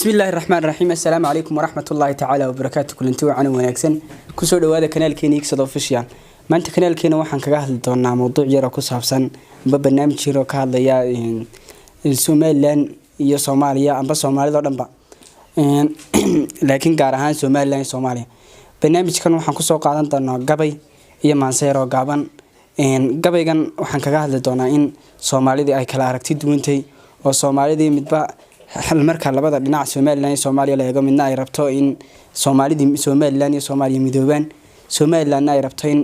بسم الله الرحمن الرحيم. السلام عليكم ورحمة الله تعالى وبركاته. كلنتي وعنا وناكسن كسر دوادا كنال كيني يكسد أوفيشيال ما أنت كنال كينا وحن كجهل دونا موضوع جرا كوسافسن ببرنامج شيرو كهذا يا السوماليان يا صوماليا أم بس صومالي ضرب بقى لكن جارهان سوماليان صوماليا برنامج كانوا وحن كسر قاعدين دونا جبي يا مانسيرو جابن جبي كان وحن كجهل دونا إن صومالي دي أي كلا ركتي دونتي وصومالي دي متبع hal marka labada dhinac Soomaaliland iyo Soomaaliya la eego midna ay rabto in Soomaalida Soomaaliland iyo Soomaaliya midoobaan Soomaaliland ay rabto in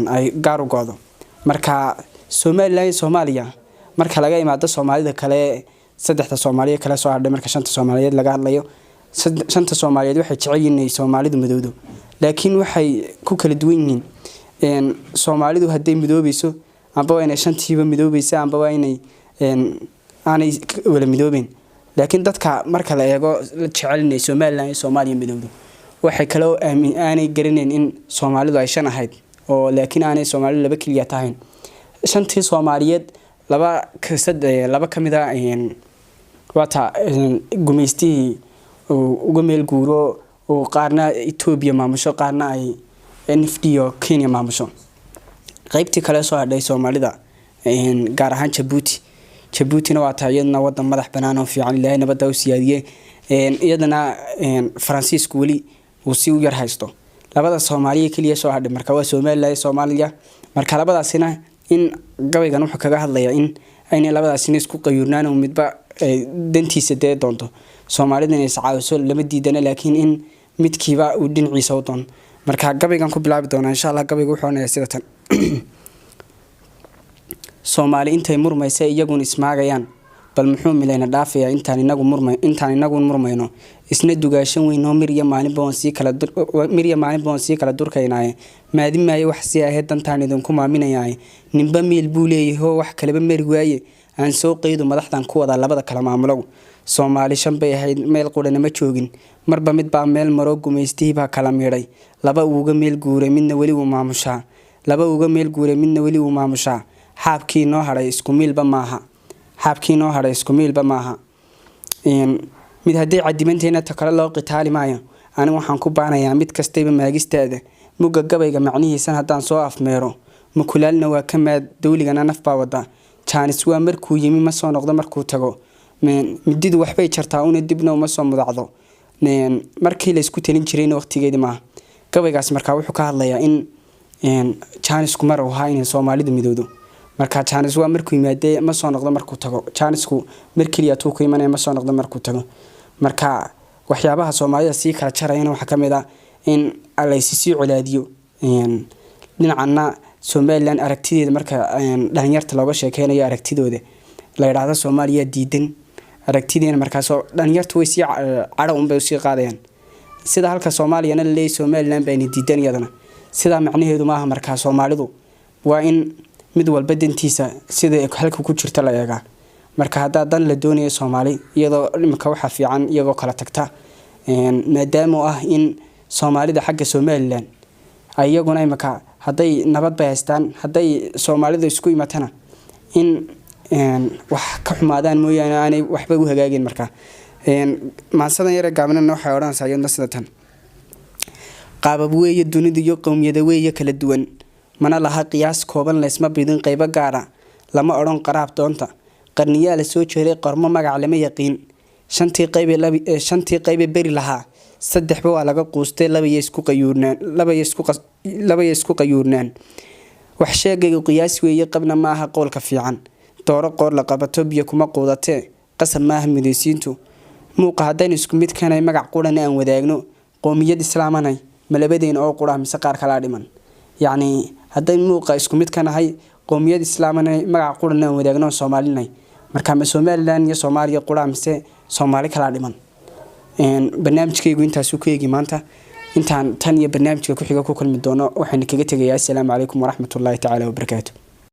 ay gaar u go'do marka Soomaaliland iyo Soomaaliya marka laga imaado Soomaalida kale saddexda Soomaaliya kale soo hadhay marka shanta Soomaaliyeed laga hadlayo shanta Soomaaliyeed waxay jecel yihiin in Soomaalidu midowdo laakiin waxay ku kala duwan yihiin Soomaalidu haday midoobayso amba waa inay shantiiba midoobayso amba waa inay aanay wala midoobeen laakiin dadka marka la eego la jecelnay Soomaaliland iyo Soomaaliya midowdo waxay kale oo aanay garaneen in Soomaalidu ay shan ahayd oo laakiin aanay Soomaalidu laba kaliya tahayn shantii Soomaaliyeed laba kamida wata gumeystii uga meel guuro oo qaarna Ethiopia maamusho qaarna ay NFD oo Kenya maamusho qaybtii kale soo hadhay Soomaalida gaar ahaan Djibouti waa taayadna wadan madax banaan oo fiican ilaahay nabad u siyaadiyay iyadana Faransiisku wali uu si u yar haysto labada Soomaaliya kaliya soo hadhay marka waa Soomaaliland Soomaaliya marka labadaasina in gabaygan wuxuu kaga hadlayaa in ay labadaasina isku qayurnaan oo midba dantiisa doonto Soomaalida inay sacaawiso lama diidana laakiin in midkiiba uu dhinaciisa u doon marka gabaygan ku bilaabi doona insha Allah gabaygu wuxuu noqonayaa sida tan Soomaali intay murmaysa iyagu ismaagayaan bal muxuu milayna dhaafaya intaan inagu murmayno isna dugaashan weyn oo Mirya maalin boon si kala durkaynaa maadimaay wax si ah dantaan idin ku maaminayay ninba meel buu leeyahay wax kaleba mari waaye aan soo qeydo madaxdan ku wada labada kala maamulo Soomaali shan bay ahayd meel qudana ma joogin marba mid baa meel maro gumeystii baa kala miiray laba uga meel guuray midna wali uu maamusha xaabkii noo haray isku miilba maaha mid haday cadimanteena ta kale loo qitaali maayo anigu waxaan ku baanayaa mid kastayba maagistaada muga gabayga macnihiisan hadaan soo afmeero mukulaalna waa kama dawligana nafba wada Jaanis waa markuu yimi ma soo noqdo markuu tago mididu waxbay jartaa una dibna uma soo mudacdo markii la isku talin jiray waqtigeedii ma gabaygaas marka wuxuu ka hadlayaa in Jaanisku mar uu hayn Soomaalidu midowdo marka Jaanis waa markuu yimaade ma soo noqdo markuu tago Jaanisku markii uu ku imanay ma soo noqdo markuu tago marka waxyaabaha Soomaalida si kala jarayna waxa kamid ah in ay si culaadiyo dhinacana Soomaaliland aragtideeda marka dhalinyarta looga sheekeynayo aragtidooda la yiraahdo Soomaaliya diidan aragtideena markaas dhalinyartu way si caro un bay u sii qaadayaan sida halka Soomaaliyana leey Soomaaliland bay diidan iyadana sida macnaheedu maaha marka Soomaalidu waa in mid walba dantiisa sida halka ku jirta la eega marka hadaa dan la doonayo Soomaali iyadoo imka waxa fiican iyagoo kala tagta maadaama in Soomaalida xagga Somaliland ayaguna imka haday nabad baystaan haday Soomaalidu isku imatana in wax ka xumaadaan mooyaan aanay waxba u hagaagin marka maasadan yar gaabnana waxa oranaysaa iyadna sida tan qaabab weeye dunida iyo qowmiyada weeye kala duwan mana laha qiyaas kooban leesma bidin qayb gaara lama oran qaraab doonta qarniyaal la soo jeeray qormo magac lama yaqiin shantii qayb bari laha saddexba waa laga quustay laba isku qayurnaan wax sheegay qiyaas weeye qabna ma aha qolka fiican dooro qoor la qabato biyo kuma quudatee qasab ma aha midaysiintu muuqa hadan isku mid kanay magac quran aan wadaagno qoomiyad islaamanay malabadeen oo quraan mise qaar kala dhiman يعني هذا الموقع اسكو ميد كان هاي قوميات إسلامنا مع قرنا وداعنا Soomaaliland marka Soomaaliland iyo Soomaaliya quraamse Soomaali kala dhiman barnaamijkaygu intaas uu ku eegi maanta intaan tan iyo barnaamijka ku xiga ku kulmi doono waxaan kaga tagayaa assalaamu calaykum wa rahmatullaahi ta'ala wa barakaatuh